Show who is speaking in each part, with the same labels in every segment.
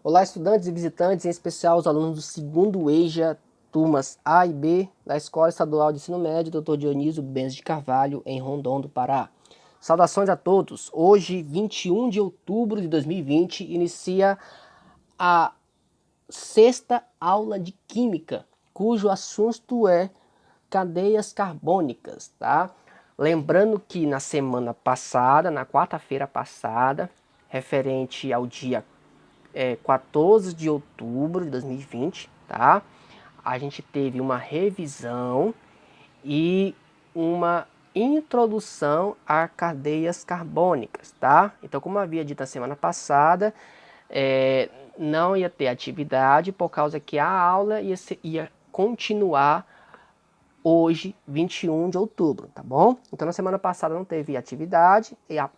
Speaker 1: Olá, estudantes e visitantes, em especial os alunos do segundo EJA, turmas A e B, da Escola Estadual de Ensino Médio Dr. Dionísio Benz de Carvalho, em Rondon do Pará. Saudações a todos! Hoje, 21 de outubro de 2020, inicia a sexta aula de Química, cujo assunto é cadeias carbônicas, tá? Lembrando que na semana passada, na quarta-feira passada, referente ao dia 14 de outubro de 2020, tá? A gente teve uma revisão e uma introdução a cadeias carbônicas, tá? Então, como eu havia dito na semana passada, não ia ter atividade por causa que a aula ia continuar hoje, 21 de outubro, tá bom? Então, na semana passada não teve atividade, e a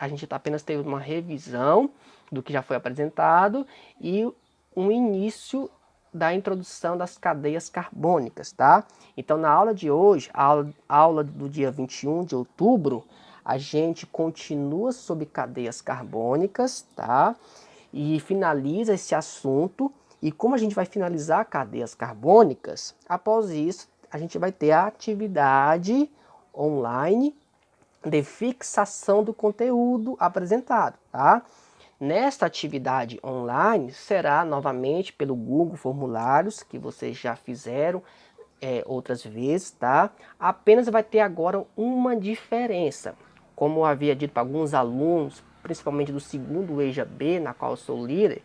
Speaker 1: gente apenas teve uma revisão do que já foi apresentado e um início da introdução das cadeias carbônicas, tá? Então, na aula de hoje, a aula do dia 21 de outubro, a gente continua sobre cadeias carbônicas, tá? E finaliza esse assunto. E como a gente vai finalizar cadeias carbônicas, após isso, a gente vai ter a atividade online de fixação do conteúdo apresentado, tá? Nesta atividade online será novamente pelo Google Formulários, que vocês já fizeram outras vezes, tá? Apenas vai ter agora uma diferença. Como eu havia dito para alguns alunos, principalmente do segundo EJA B, na qual eu sou líder,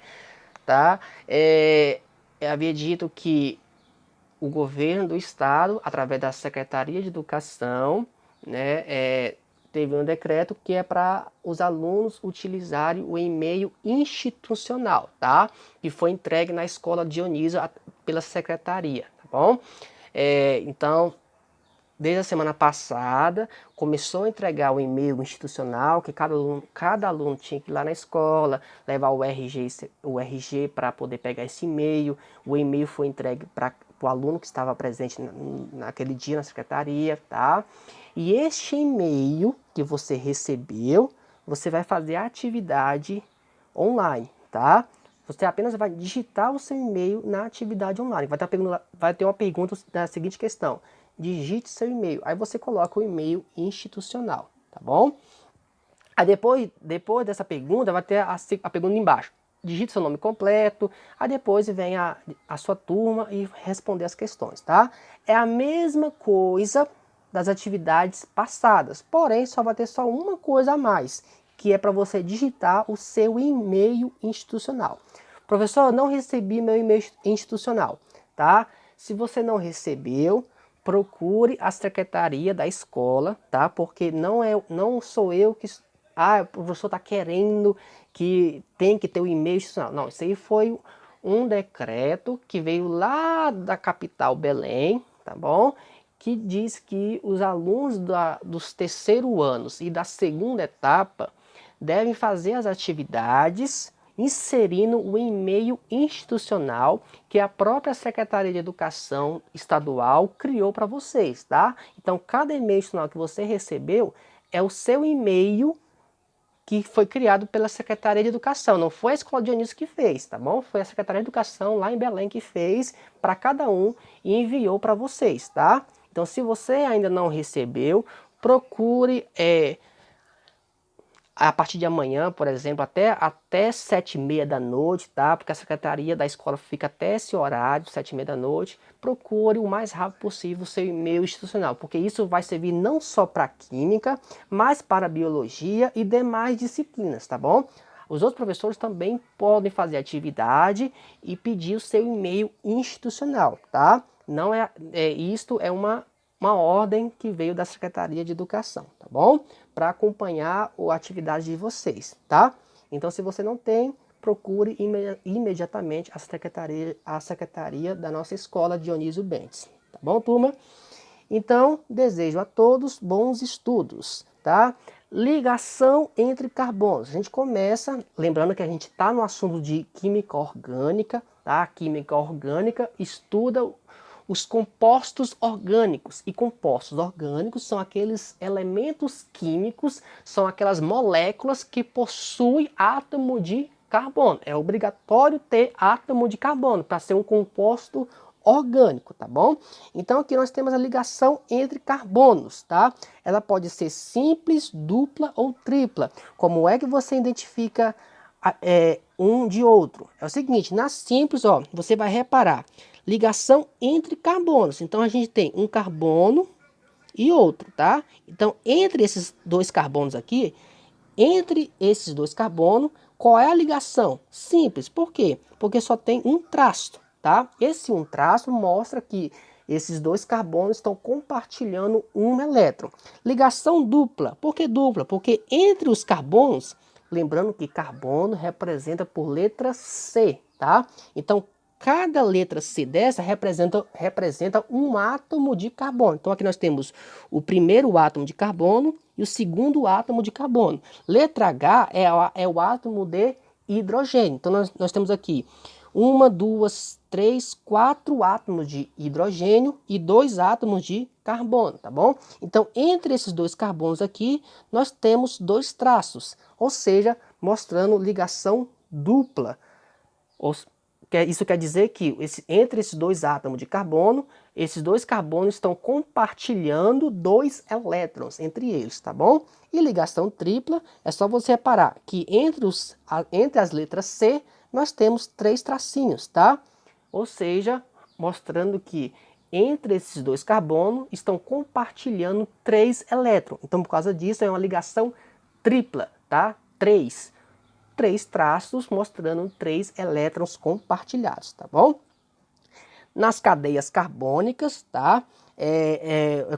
Speaker 1: tá? Eu havia dito que o governo do estado, através da Secretaria de Educação, né, teve um decreto que é para os alunos utilizarem o e-mail institucional, tá? Que foi entregue na escola Dionísio pela secretaria, tá bom? Então, desde a semana passada, começou a entregar o e-mail institucional, que cada aluno tinha que ir lá na escola, levar o RG para poder pegar esse e-mail. O e-mail foi entregue para o aluno que estava presente naquele dia na secretaria, tá? E este e-mail que você recebeu, você vai fazer a atividade online, tá? Você apenas vai digitar o seu e-mail na atividade online. Vai ter uma pergunta da seguinte questão: digite seu e-mail. Aí você coloca o e-mail institucional, tá bom? Aí depois dessa pergunta, vai ter a pergunta embaixo. Digite seu nome completo, aí depois vem a sua turma e responder as questões, tá? É a mesma coisa das atividades passadas, porém só vai ter só uma coisa a mais, que é para você digitar o seu e-mail institucional. Professor, eu não recebi meu e-mail institucional, tá? Se você não recebeu, procure a secretaria da escola, tá? Porque não sou eu que o professor está querendo que tem que ter o e-mail institucional. Não, isso aí foi um decreto que veio lá da capital Belém, tá bom? Que diz que os alunos dos terceiro anos e da segunda etapa devem fazer as atividades inserindo o e-mail institucional que a própria Secretaria de Educação Estadual criou para vocês, tá? Então, cada e-mail institucional que você recebeu é o seu e-mail que foi criado pela Secretaria de Educação. Não foi a Escola Dionísio que fez, tá bom? Foi a Secretaria de Educação lá em Belém que fez para cada um e enviou para vocês, tá? Então, se você ainda não recebeu, procure a partir de amanhã, por exemplo, até 7h30 da noite, tá? Porque a secretaria da escola fica até esse horário, 7h30 da noite. Procure o mais rápido possível o seu e-mail institucional, porque isso vai servir não só para química, mas para biologia e demais disciplinas, tá bom? Os outros professores também podem fazer atividade e pedir o seu e-mail institucional, tá? Não isto é uma ordem que veio da Secretaria de Educação, tá bom? Para acompanhar a atividade de vocês, tá? Então, se você não tem, procure imediatamente a secretaria da nossa escola Dionísio Bentes, tá bom, turma? Então, desejo a todos bons estudos, tá? Ligação entre carbonos. A gente começa, lembrando que a gente está no assunto de química orgânica, tá? Química orgânica estuda os compostos orgânicos. E compostos orgânicos são aqueles elementos químicos, são aquelas moléculas que possuem átomo de carbono. É obrigatório ter átomo de carbono para ser um composto orgânico, tá bom? Então aqui nós temos a ligação entre carbonos, tá? Ela pode ser simples, dupla ou tripla. Como é que você identifica um de outro? É o seguinte, na simples, ó, você vai reparar, ligação entre carbonos. Então a gente tem um carbono e outro, tá? Então entre esses dois carbonos aqui, qual é a ligação? Simples, por quê? Porque só tem um traço, tá? Esse um traço mostra que esses dois carbonos estão compartilhando um elétron. Ligação dupla, por que dupla? Porque entre os carbonos, lembrando que carbono representa por letra C, tá? Então, cada letra C dessa representa um átomo de carbono. Então aqui nós temos o primeiro átomo de carbono e o segundo átomo de carbono. Letra H é o átomo de hidrogênio. Então nós temos aqui 1, 2, 3, 4 átomos de hidrogênio e 2 átomos de carbono, tá bom? Então entre esses dois carbonos aqui, nós temos 2 traços, ou seja, mostrando ligação dupla. Isso quer dizer que entre esses dois átomos de carbono, esses dois carbonos estão compartilhando 2 elétrons entre eles, tá bom? E ligação tripla é só você reparar que entre as letras C, nós temos 3 tracinhos, tá? Ou seja, mostrando que entre esses dois carbonos estão compartilhando 3 elétrons. Então, por causa disso, é uma ligação tripla, tá? 3 traços mostrando 3 elétrons compartilhados, tá bom? Nas cadeias carbônicas, tá?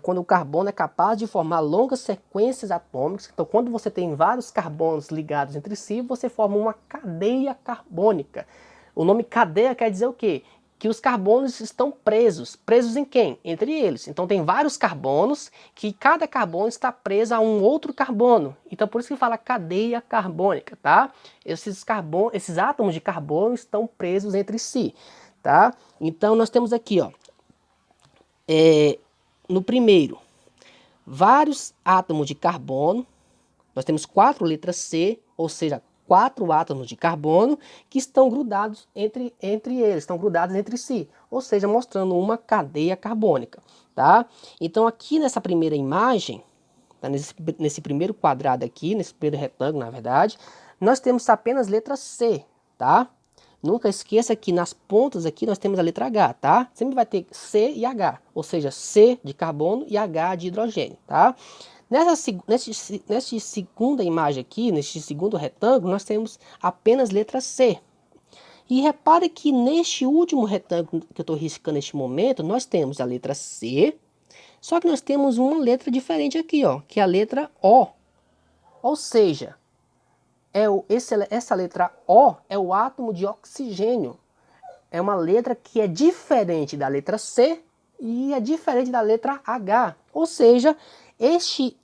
Speaker 1: Quando o carbono é capaz de formar longas sequências atômicas. Então, quando você tem vários carbonos ligados entre si, você forma uma cadeia carbônica. O nome cadeia quer dizer o quê? Que os carbonos estão presos. Presos em quem? Entre eles. Então tem vários carbonos, que cada carbono está preso a um outro carbono. Então por isso que fala cadeia carbônica, tá? Esses átomos de carbono estão presos entre si, tá? Então nós temos aqui, ó, no primeiro, vários átomos de carbono. Nós temos 4 letras C, ou seja, 4 átomos de carbono que estão grudados entre eles, estão grudados entre si, ou seja, mostrando uma cadeia carbônica, tá? Então aqui nessa primeira imagem, tá? nesse primeiro quadrado aqui, nesse primeiro retângulo, na verdade, nós temos apenas letra C, tá? Nunca esqueça que nas pontas aqui nós temos a letra H, tá? Sempre vai ter C e H, ou seja, C de carbono e H de hidrogênio, tá? Nessa segunda imagem aqui, neste segundo retângulo, nós temos apenas letra C. E repare que neste último retângulo que eu estou riscando neste momento, nós temos a letra C, só que nós temos uma letra diferente aqui, ó, que é a letra O. Ou seja, essa letra O é o átomo de oxigênio. É uma letra que é diferente da letra C e é diferente da letra H. Ou seja, esse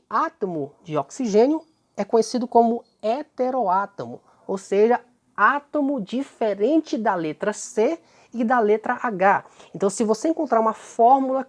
Speaker 1: átomo de oxigênio é conhecido como heteroátomo, ou seja, átomo diferente da letra C e da letra H. Então, se você encontrar uma fórmula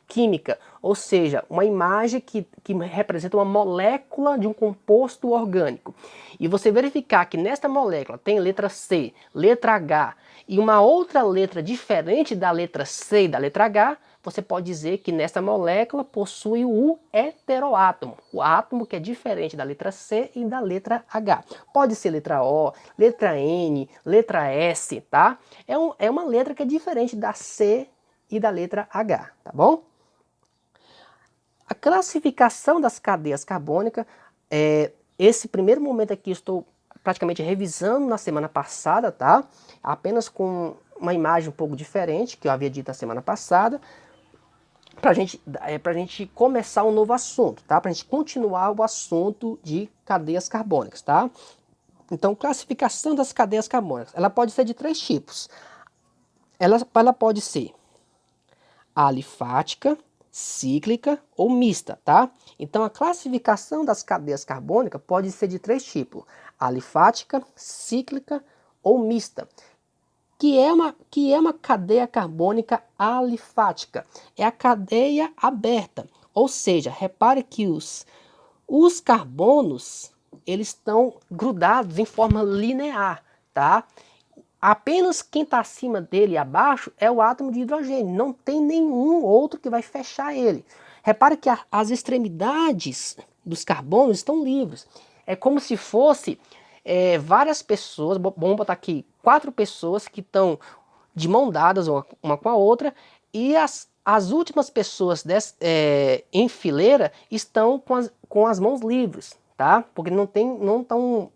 Speaker 1: química, ou seja, uma imagem que representa uma molécula de um composto orgânico, e você verificar que nesta molécula tem letra C, letra H e uma outra letra diferente da letra C e da letra H, você pode dizer que nessa molécula possui o heteroátomo, o átomo que é diferente da letra C e da letra H. Pode ser letra O, letra N, letra S, tá? É uma letra que é diferente da C e da letra H, tá bom? A classificação das cadeias carbônicas, esse primeiro momento aqui eu estou praticamente revisando na semana passada, tá? Apenas com uma imagem um pouco diferente, que eu havia dito na semana passada, para a gente começar um novo assunto, tá? Para a gente continuar o assunto de cadeias carbônicas, tá? Então, classificação das cadeias carbônicas. Ela pode ser de 3 tipos. Ela pode ser alifática, cíclica ou mista, tá? Então, a classificação das cadeias carbônicas pode ser de 3 tipos. Alifática, cíclica ou mista. Que é uma cadeia carbônica alifática? É a cadeia aberta, ou seja, repare que os carbonos eles estão grudados em forma linear, tá? Apenas quem está acima dele e abaixo é o átomo de hidrogênio. Não tem nenhum outro que vai fechar ele. Repare que as extremidades dos carbonos estão livres. É como se fosse várias pessoas, vamos botar aqui 4 pessoas que estão de mão dadas uma com a outra, e as últimas pessoas em fileira estão com as mãos livres, tá? Porque não estão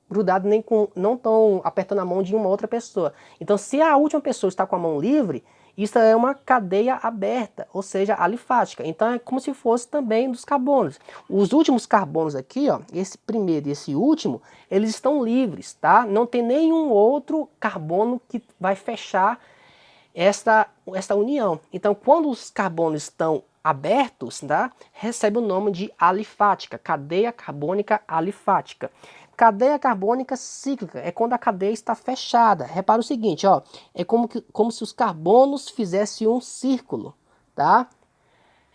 Speaker 1: grudado não estão apertando a mão de uma outra pessoa. Então, se a última pessoa está com a mão livre, isso é uma cadeia aberta, ou seja, alifática. Então, é como se fosse também dos carbonos. Os últimos carbonos aqui, ó, esse primeiro e esse último, eles estão livres, tá? Não tem nenhum outro carbono que vai fechar esta união. Então, quando os carbonos estão abertos, tá, recebe o nome de alifática, cadeia carbônica alifática. Cadeia carbônica cíclica é quando a cadeia está fechada. Repara o seguinte, ó, é como se os carbonos fizessem um círculo, tá?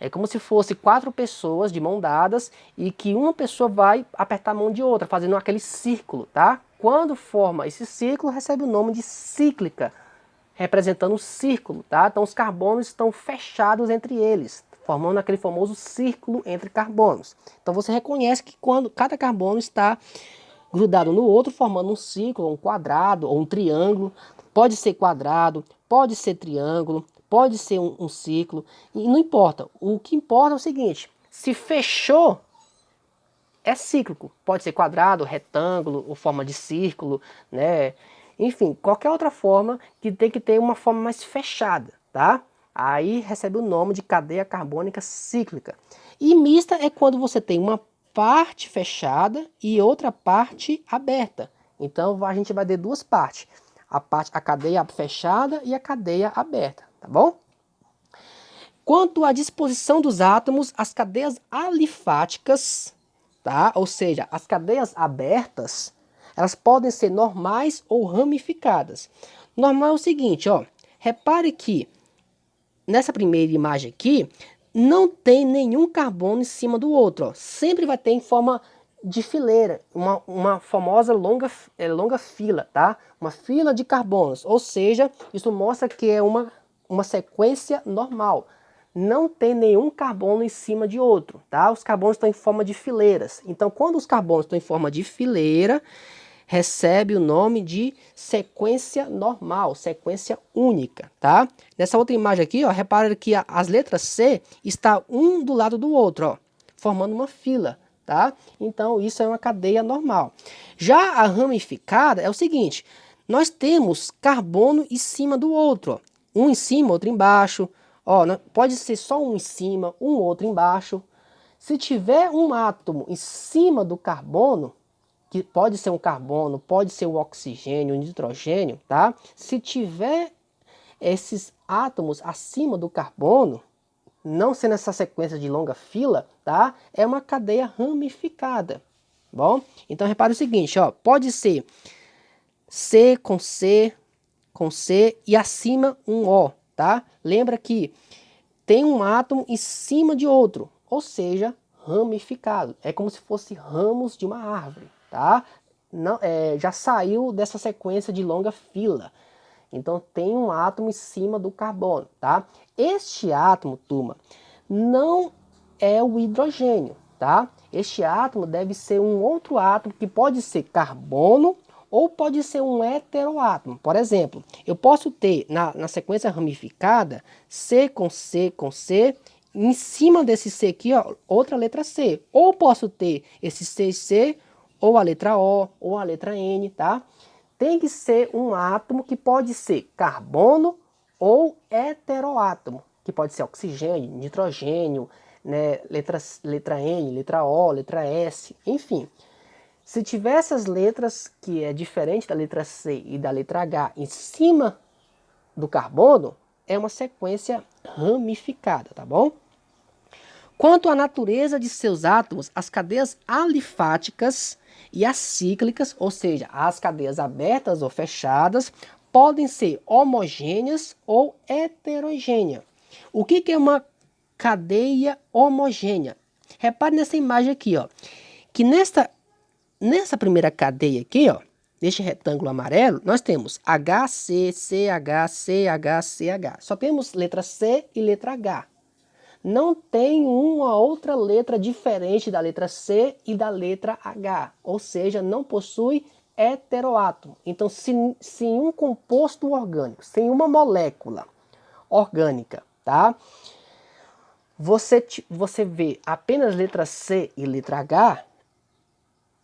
Speaker 1: É como se fosse 4 pessoas de mão dadas e que uma pessoa vai apertar a mão de outra, fazendo aquele círculo, tá? Quando forma esse círculo, recebe o nome de cíclica, representando o círculo, tá? Então os carbonos estão fechados entre eles, formando aquele famoso círculo entre carbonos. Então você reconhece que quando cada carbono está grudado no outro, formando um círculo, um quadrado ou um triângulo. Pode ser quadrado, pode ser triângulo, pode ser um círculo, e não importa. O que importa é o seguinte: se fechou, é cíclico. Pode ser quadrado, retângulo, ou forma de círculo, né? Enfim, qualquer outra forma que tem que ter uma forma mais fechada, tá? Aí recebe o nome de cadeia carbônica cíclica. E mista é quando você tem uma parte fechada e outra parte aberta. Então a gente vai ter duas partes: a cadeia fechada e a cadeia aberta, tá bom? Quanto à disposição dos átomos, as cadeias alifáticas, tá? Ou seja, as cadeias abertas, elas podem ser normais ou ramificadas. Normal é o seguinte, ó, repare que nessa primeira imagem aqui, não tem nenhum carbono em cima do outro, ó. Sempre vai ter em forma de fileira, uma famosa longa fila, tá? Uma fila de carbonos, ou seja, isso mostra que é uma sequência normal. Não tem nenhum carbono em cima de outro, tá? Os carbonos estão em forma de fileiras. Então, quando os carbonos estão em forma de fileira, recebe o nome de sequência normal, sequência única, tá? Nessa outra imagem aqui, ó, repara que as letras C está um do lado do outro, ó, formando uma fila, tá? Então isso é uma cadeia normal. Já a ramificada é o seguinte: nós temos carbono em cima do outro, ó, um em cima, outro embaixo, ó, pode ser só um em cima, um outro embaixo. Se tiver um átomo em cima do carbono, que pode ser um carbono, pode ser um oxigênio, um nitrogênio, tá? Se tiver esses átomos acima do carbono, não sendo essa sequência de longa fila, tá? É uma cadeia ramificada, bom? Então repare o seguinte, ó, pode ser C com C e acima um O, tá? Lembra que tem um átomo em cima de outro, ou seja, ramificado. É como se fosse ramos de uma árvore, tá? Não, já saiu dessa sequência de longa fila. Então tem um átomo em cima do carbono, tá? Este átomo, turma, não é o hidrogênio, tá? Este átomo deve ser um outro átomo que pode ser carbono ou pode ser um heteroátomo. Por exemplo, eu posso ter na sequência ramificada C com C com C, em cima desse C aqui, ó, outra letra C. Ou posso ter esse C, ou a letra O, ou a letra N, tá? Tem que ser um átomo que pode ser carbono ou heteroátomo, que pode ser oxigênio, nitrogênio, né, letra N, letra O, letra S, enfim. Se tiver essas letras, que é diferente da letra C e da letra H, em cima do carbono, é uma sequência ramificada, tá bom? Quanto à natureza de seus átomos, as cadeias alifáticas e as cíclicas, ou seja, as cadeias abertas ou fechadas, podem ser homogêneas ou heterogêneas. O que é uma cadeia homogênea? Repare nessa imagem aqui, ó, que nesta nessa primeira cadeia aqui, ó, neste retângulo amarelo, nós temos HC, CH, CH, CH. Só temos letra C e letra H. Não tem uma outra letra diferente da letra C e da letra H, ou seja, não possui heteroátomo. Então, se em um composto orgânico, sem uma molécula orgânica, tá? Você vê apenas letra C e letra H,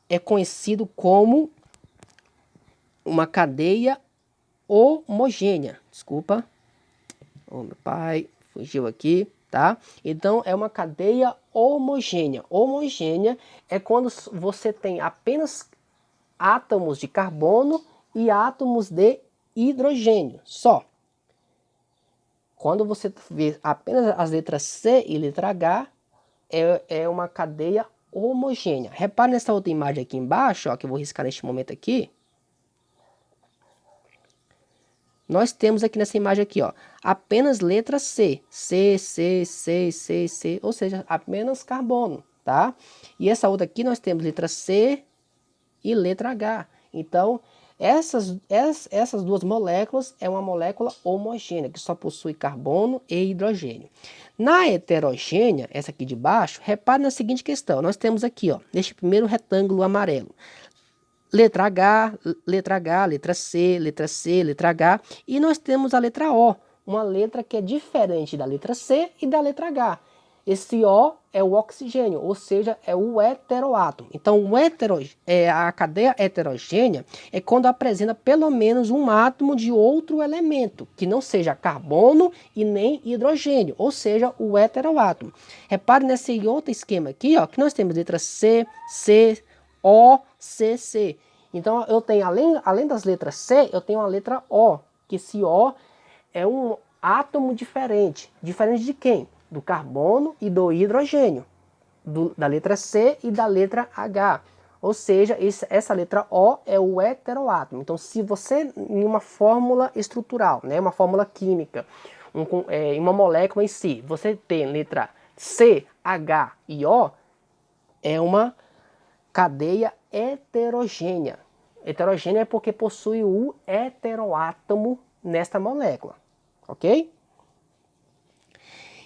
Speaker 1: é conhecido como uma cadeia homogênea. Desculpa, oh, meu pai fugiu aqui. Tá? Então, é uma cadeia homogênea. Homogênea é quando você tem apenas átomos de carbono e átomos de hidrogênio, só. Quando você vê apenas as letras C e letra H, é uma cadeia homogênea. Repare nessa outra imagem aqui embaixo, ó, que eu vou riscar neste momento aqui. Nós temos aqui nessa imagem aqui, ó, apenas letra C. C, C, C, C, C, ou seja, apenas carbono, tá? E essa outra aqui nós temos letra C e letra H. Então, essas duas moléculas é uma molécula homogênea, que só possui carbono e hidrogênio. Na heterogênea, essa aqui de baixo, repare na seguinte questão. Nós temos aqui, ó, neste primeiro retângulo amarelo, letra H, letra H, letra C, letra C, letra H. E nós temos a letra O, uma letra que é diferente da letra C e da letra H. Esse O é o oxigênio, ou seja, é o heteroátomo. Então, a cadeia heterogênea é quando apresenta pelo menos um átomo de outro elemento, que não seja carbono e nem hidrogênio, ou seja, o heteroátomo. Repare nesse outro esquema aqui, ó, que nós temos letra C, C, O, C, C. Então, eu tenho, além das letras C, eu tenho a letra O, que esse O é um átomo diferente. Diferente de quem? Do carbono e do hidrogênio. Da letra C e da letra H. Ou seja, essa letra O é o heteroátomo. Então, se você, em uma fórmula estrutural, né, uma fórmula química, em uma molécula em si, você tem letra C, H e O, é uma cadeia heterogênea. Heterogênea é porque possui o heteroátomo nesta molécula, ok?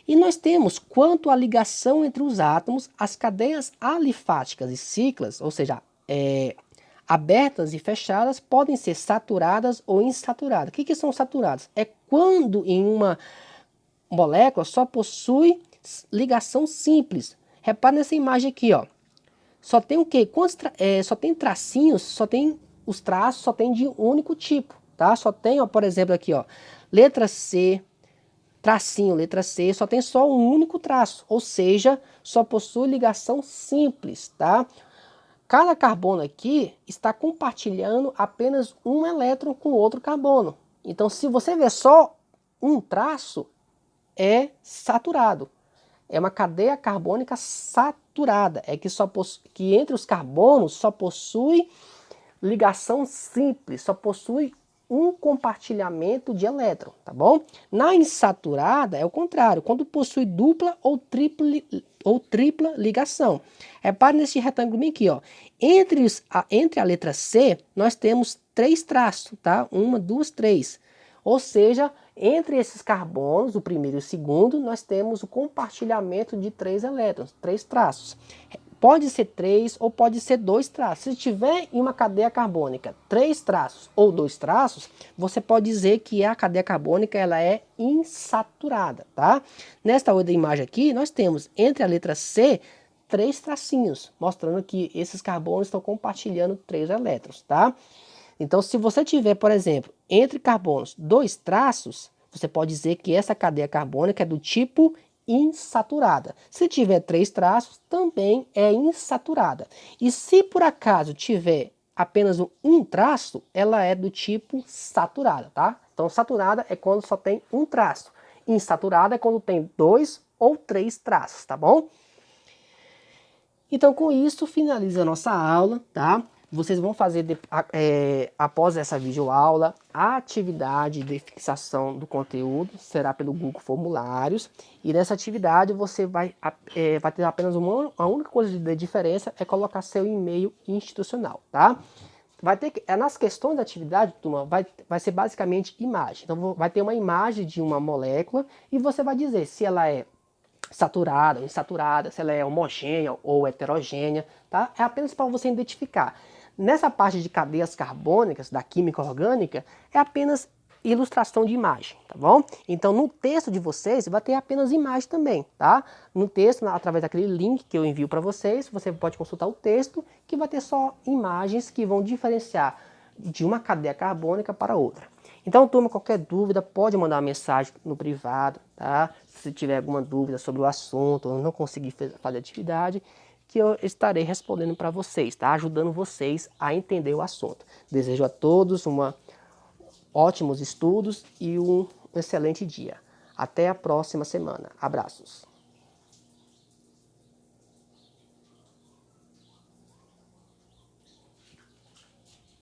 Speaker 1: E nós temos, quanto à ligação entre os átomos, as cadeias alifáticas e ciclas, ou seja, abertas e fechadas, podem ser saturadas ou insaturadas. O que são saturadas? É quando em uma molécula só possui ligação simples. Repare nessa imagem aqui, ó. Só tem o quê? Só tem tracinhos, só tem os traços, só tem de um único tipo, tá? Só tem, ó, por exemplo, aqui, ó, letra C, tracinho, letra C, só tem só um único traço, ou seja, só possui ligação simples, tá? Cada carbono aqui está compartilhando apenas um elétron com outro carbono. Então, se você ver só um traço, é saturado. É uma cadeia carbônica saturada. É que entre os carbonos só possui ligação simples, só possui um compartilhamento de elétron, tá bom? Na insaturada é o contrário, quando possui dupla ou tripla ligação. Repare nesse retângulo bem aqui, ó. Entre a letra C, nós temos 3 traços, tá? 1, 2, 3. Ou seja, entre esses carbonos, o primeiro e o segundo, nós temos o compartilhamento de 3 elétrons, 3 traços. Pode ser 3 ou pode ser 2 traços. Se tiver em uma cadeia carbônica 3 traços ou 2 traços, você pode dizer que a cadeia carbônica ela é insaturada, tá? Nesta outra imagem aqui, nós temos entre a letra C 3 tracinhos, mostrando que esses carbonos estão compartilhando 3 elétrons, tá? Então, se você tiver, por exemplo, entre carbonos 2 traços, você pode dizer que essa cadeia carbônica é do tipo insaturada. Se tiver 3 traços, também é insaturada. E se por acaso tiver apenas um traço, ela é do tipo saturada, tá? Então, saturada é quando só tem um traço. Insaturada é quando tem 2 ou 3 traços, tá bom? Então, com isso, finaliza a nossa aula, tá? Vocês vão fazer, após essa videoaula, a atividade de fixação do conteúdo, será pelo Google Formulários, e nessa atividade você vai ter apenas a única coisa de diferença é colocar seu e-mail institucional, tá? Vai ter nas questões da atividade, turma, vai ser basicamente imagem. Então vai ter uma imagem de uma molécula e você vai dizer se ela é saturada ou insaturada, se ela é homogênea ou heterogênea, tá? É apenas para você identificar. Nessa parte de cadeias carbônicas, da química orgânica, é apenas ilustração de imagem, tá bom? Então no texto de vocês vai ter apenas imagem também, tá? No texto, através daquele link que eu envio para vocês, você pode consultar o texto, que vai ter só imagens que vão diferenciar de uma cadeia carbônica para outra. Então, turma, qualquer dúvida, pode mandar uma mensagem no privado, tá? Se tiver alguma dúvida sobre o assunto ou não conseguir fazer atividade, que eu estarei respondendo para vocês, tá? Ajudando vocês a entender o assunto. Desejo a todos ótimos estudos e um excelente dia. Até a próxima semana. Abraços.